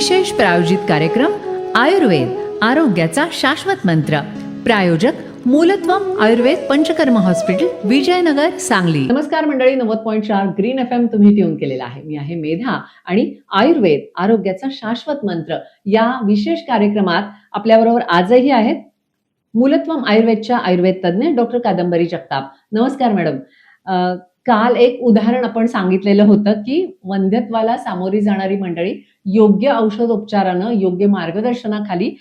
विशेष प्रायोजित कार्यक्रम आयुर्वेद आरोग्याचा शाश्वत मंत्र. प्रायोजक मूलत्वम आयुर्वेद पंचकर्म हॉस्पिटल, विजयनगर, सांगली. नमस्कार मंडळी, 90.4 ग्रीन FM तुम्ही ट्यून केलेला आहे. मी आहे मेधा आणि आयुर्वेद आरोग्याचा शाश्वत मंत्र या विशेष कार्यक्रमात आपल्याबरोबर आजही आहेत मूलत्वम आयुर्वेदच्या आयुर्वेद तज्ञ डॉक्टर कादंबरी जगताप. नमस्कार मॅडम. काल एक उदाहरण आपण सांगितलेलं होतं की वंध्यत्वाला सामोरी जाणारी मंडळी योग्य औषधोपचारानं, योग्य मार्गदर्शनाखाली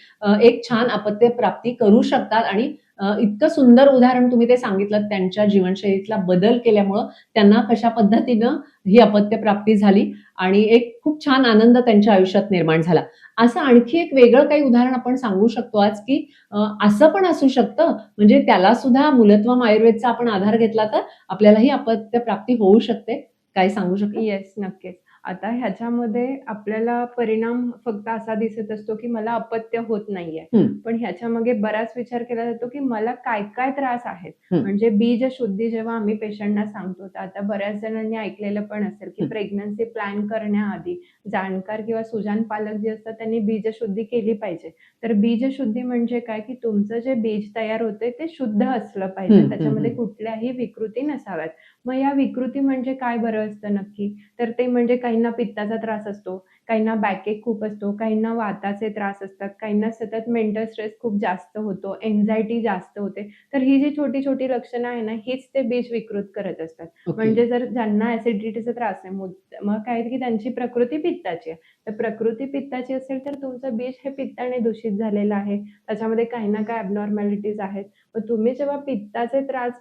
एक छान अपत्य प्राप्ती करू शकतात आणि इतकं सुंदर उदाहरण तुम्ही ते सांगितलं. त्यांच्या जीवनशैलीतला बदल केल्यामुळं त्यांना कशा पद्धतीनं ही अपत्य प्राप्ती झाली आणि एक खूप छान आनंद त्यांच्या आयुष्यात निर्माण झाला. असं आणखी एक वेगळं काही उदाहरण आपण सांगू शकतो आज की असं पण असू शकतं, म्हणजे त्याला सुद्धा मूलत्वम आयुर्वेदचा आपण आधार घेतला तर आपल्यालाही अपत्य प्राप्ती होऊ शकते. काय सांगू शकतो? येस, नक्कीच. आता ह्याच्यामध्ये आपल्याला परिणाम फक्त असा दिसत असतो की मला अपत्य होत नाहीये, पण ह्याच्यामागे बराच विचार केला जातो की मला काय काय त्रास आहेत. म्हणजे बीज शुद्धी जेव्हा आम्ही पेशंटना सांगतो, तर आता बऱ्याच जणांनी ऐकलेलं पण असेल की प्रेग्नन्सी प्लॅन करण्याआधी जाणकार किंवा सुजान पालक जे असतात त्यांनी बीज शुद्धी केली पाहिजे. तर बीज शुद्धी म्हणजे काय, की तुमचं जे बीज तयार होते ते शुद्ध असलं पाहिजे, त्याच्यामध्ये कुठल्याही विकृती नसाव्यात. मग या विकृती म्हणजे काय बरं असतं नक्की, तर ते म्हणजे काहींना पित्ताचा त्रास असतो, काहींना बॅकएक खूप असतो, काहींना वाताचे त्रास असतात, काहींना सतत मेंटल स्ट्रेस खूप जास्त होतो, एन्झायटी जास्त होते. तर ही जी छोटी छोटी लक्षणं आहे ना, हीच ते बीज विकृत करत असतात. म्हणजे जर ज्यांना ऍसिडिटीचा त्रास आहे, मग काय की त्यांची प्रकृती पित्ताची आहे, तर प्रकृती पित्ताची असेल तर तुमचं बीज हे पित्ताने दूषित झालेलं आहे, त्याच्यामध्ये काही ना काही ॲबनॉर्मॅलिटीज आहेत. मग तुम्ही जेव्हा पित्ताचे त्रास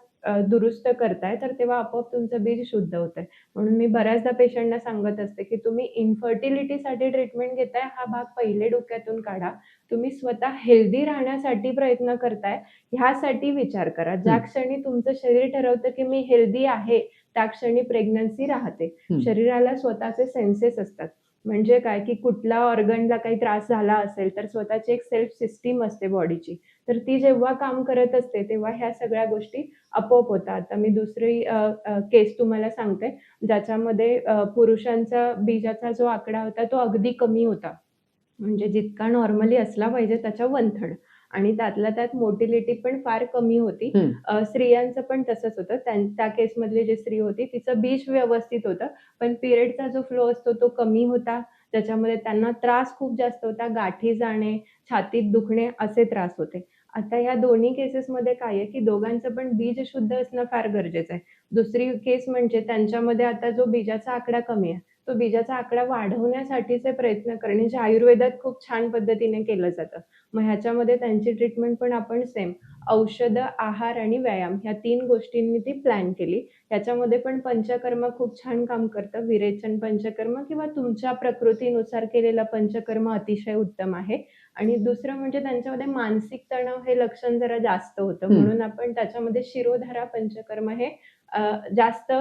दुरुस्त करताय, तर तेव्हा आपोआप तुमचं बीज शुद्ध होतंय. म्हणून मी बऱ्याचदा पेशंटना सांगत असते की तुम्ही इन्फर्टिलिटीसाठी ट्रीटमेंट घेताय हा भाग पहिले डोक्यातून काढा. तुम्ही स्वतः हेल्दी राहण्यासाठी प्रयत्न करताय ह्यासाठी विचार करा. ज्या क्षणी तुमचं शरीर ठरवतं की मी हेल्दी आहे, त्या क्षणी प्रेग्नन्सी राहते. शरीराला स्वतःचे सेन्सेस असतात. म्हणजे काय, की कुठल्या ऑर्गनला काही त्रास झाला असेल तर स्वतःची एक सेल्फ सिस्टीम असते बॉडीची, तर ती जेव्हा काम करत असते तेव्हा ह्या सगळ्या गोष्टी आपोआप होतात. आता मी दुसरी केस तुम्हाला सांगते, ज्याच्यामध्ये पुरुषांचा बीजाचा जो आकडा होता तो अगदी कमी होता. म्हणजे जितका नॉर्मली असला पाहिजे त्याच्या 1/3 आणि त्यातल्या त्यात मोटिलिटी पण फार कमी होती. स्त्रियांचं पण तसंच होतं. त्या केसमधली जी स्त्री होती तिचं बीज व्यवस्थित होतं, पण पिरियडचा जो फ्लो असतो तो कमी होता. त्याच्यामध्ये त्यांना त्रास खूप जास्त होता. गाठी जाणे, छातीत दुखणे असे त्रास होते. आता या दोन्ही केसेसमध्ये काय आहे, की दोघांचं पण बीज शुद्ध असणं फार गरजेचं आहे. दुसरी केस म्हणजे त्यांच्यामध्ये आता जो बीजाचा आकडा कमी आहे, तो बीजाचा आकडा वाढवण्यासाठीचे प्रयत्न करणे, जे आयुर्वेदात खूप छान पद्धतीने केलं जातं. मग ह्याच्यामध्ये त्यांची ट्रीटमेंट पण आपण सेम औषधं, आहार आणि व्यायाम ह्या 3 गोष्टींनी ती प्लॅन केली. ह्याच्यामध्ये पण पंचकर्म खूप छान काम करतं. विरेचन पंचकर्म किंवा तुमच्या प्रकृतीनुसार केलेलं पंचकर्म अतिशय उत्तम आहे. आणि दुसरं म्हणजे त्यांच्यामध्ये मानसिक तणाव हे लक्षण जरा जास्त होतं, म्हणून आपण त्याच्यामध्ये शिरोधारा पंचकर्म हे जास्त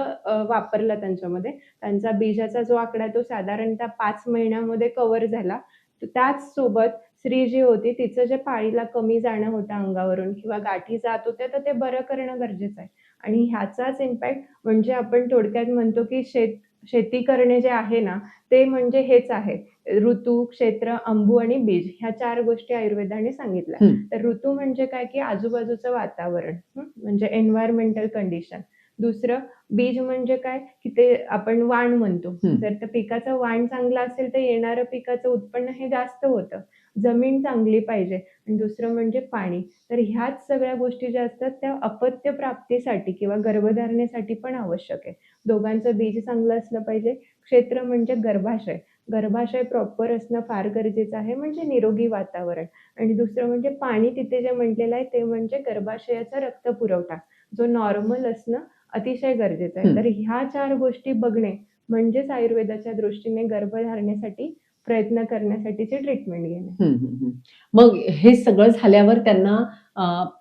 वापरलं त्यांच्यामध्ये. त्यांचा बीजाचा जो आकडा तो साधारणतः 5 महिन्यामध्ये कव्हर झाला. त्याच सोबत स्त्री जी होती तिचं जे पाळीला कमी जाणं होतं अंगावरून किंवा गाठी जात होत्या, तर ते बरं करणं गरजेचं आहे. आणि ह्याचाच इम्पॅक्ट म्हणजे आपण थोडक्यात म्हणतो की शेती करणे जे आहे ना, ते म्हणजे हेच आहे. ऋतू, क्षेत्र, अंबू आणि बीज ह्या 4 गोष्टी आयुर्वेदाने सांगितल्या. तर ऋतू म्हणजे काय, की आजूबाजूचं वातावरण, म्हणजे एन्व्हायर्नमेंटल कंडिशन. दुसरं बीज म्हणजे काय, की ते आपण वाण म्हणतो. जर त्या पिकाचं वाण चांगलं असेल तर येणारं पिकाचं उत्पन्न हे जास्त होतं. जमीन चांगली पाहिजे आणि दुसरं म्हणजे पाणी. तर ह्याच सगळ्या गोष्टी ज्या असतात त्या अपत्य प्राप्तीसाठी किंवा गर्भधारणेसाठी पण आवश्यक आहे. दोघांचं बीज चांगलं असलं पाहिजे. क्षेत्र म्हणजे गर्भाशय. गर्भाशय प्रॉपर असणं फार गरजेचं आहे, म्हणजे निरोगी वातावरण. आणि दुसरं म्हणजे पाणी तिथे जे म्हटलेलं आहे ते म्हणजे गर्भाशयाचा रक्तपुरवठा, जो नॉर्मल असणं अतिशय गरजेचं आहे. तर ह्या 4 गोष्टी बघणे म्हणजेच आयुर्वेदाच्या दृष्टीने गर्भधारणेसाठी प्रयत्न करण्यासाठीची ट्रीटमेंट घेणे. मग हे सगळं झाल्यावर त्यांना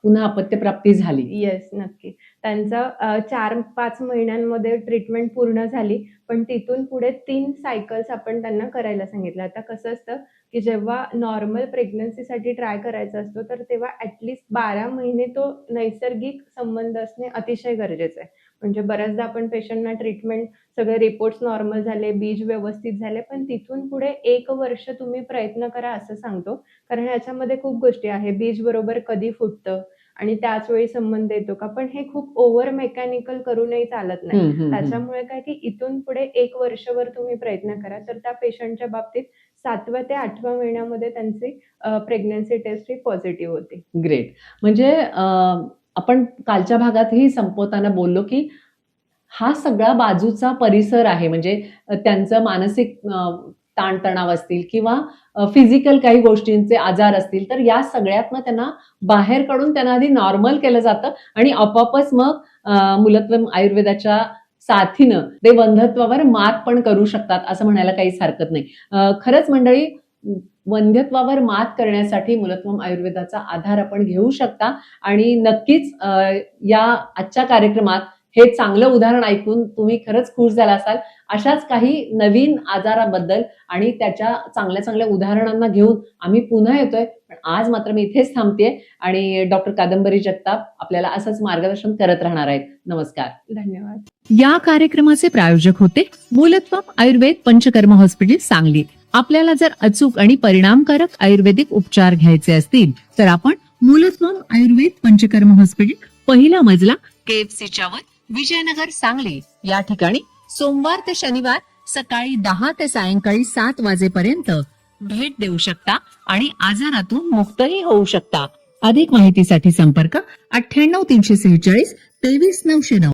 पुन्हा अपत्य प्राप्ती झाली? येस, नक्की. त्यांचं 4-5 महिन्यांमध्ये ट्रीटमेंट पूर्ण झाली, पण तिथून पुढे 3 सायकल्स आपण त्यांना करायला सांगितलं. आता कसं असतं, की जेव्हा नॉर्मल प्रेग्नन्सीसाठी ट्राय करायचा असतो, तर तेव्हा ॲटलीस्ट 12 महिने तो नैसर्गिक संबंध असणे अतिशय गरजेचं आहे. म्हणजे बऱ्याचदा आपण पेशंटना ट्रीटमेंट सगळे रिपोर्ट्स नॉर्मल झाले, बीज व्यवस्थित झाले, पण तिथून पुढे 1 वर्ष तुम्ही प्रयत्न करा असं सांगतो. कारण ह्याच्यामध्ये खूप गोष्टी आहे. बीज बरोबर कधी फुटतं आणि त्याच वेळी संबंध येतो का? पण हे खूप ओव्हर मेकॅनिकल करूनही चालत नाही. त्याच्यामुळे काय की इथून पुढे 1 वर्षभर तुम्ही प्रयत्न करा. तर त्या पेशंटच्या बाबतीत 7व्या ते 8व्या महिन्यामध्ये त्यांची प्रेग्नन्सी टेस्ट ही पॉझिटिव्ह होते. ग्रेट. म्हणजे आपण कालच्या भागातही संपवताना बोललो की हा सगळा बाजूचा परिसर आहे. म्हणजे त्यांचं मानसिक ताणतणाव असतील किंवा फिजिकल काही गोष्टींचे आजार असतील, तर या सगळ्यातनं त्यांना बाहेर काढून त्यांना आधी नॉर्मल केलं जातं आणि आपोआपच मग मूलत्वम आयुर्वेदाच्या साथीनं ते वंध्यत्वावर मात पण करू शकतात असं म्हणायला काहीच हरकत नाही. खरंच मंडळी, वंध्यत्वावर मात करण्यासाठी मूलत्वम आयुर्वेदाचा आधार आपण घेऊ शकता आणि नक्कीच या आजच्या कार्यक्रमात हे चांगलं उदाहरण ऐकून तुम्ही खरंच खुश झाला असाल. अशाच काही नवीन आजाराबद्दल आणि त्याच्या चांगल्या चांगल्या उदाहरणांना घेऊन आम्ही पुन्हा येतोय. पण आज मात्र मी इथेच थांबतेय आणि डॉक्टर कादंबरी जगताप आपल्याला असंच मार्गदर्शन करत राहणार आहेत. नमस्कार. धन्यवाद. या कार्यक्रमाचे प्रायोजक होते मूलत्वम आयुर्वेद पंचकर्म हॉस्पिटल सांगली. आपल्याला जर अचूक आणि परिणामकारक आयुर्वेदिक उपचार घ्यायचे असतील तर आपण मूलत्वम आयुर्वेद पंचकर्म हॉस्पिटल, पहिला मजला, KFC वर, विजयनगर, सांगली या ठिकाणी सोमवार ते शनिवार सकाळी 10 ते सायंकाळी 7 वाजेपर्यंत भेट देऊ शकता आणि आजारातून मुक्तही होऊ शकता. अधिक माहितीसाठी संपर्क 98 346 23 909.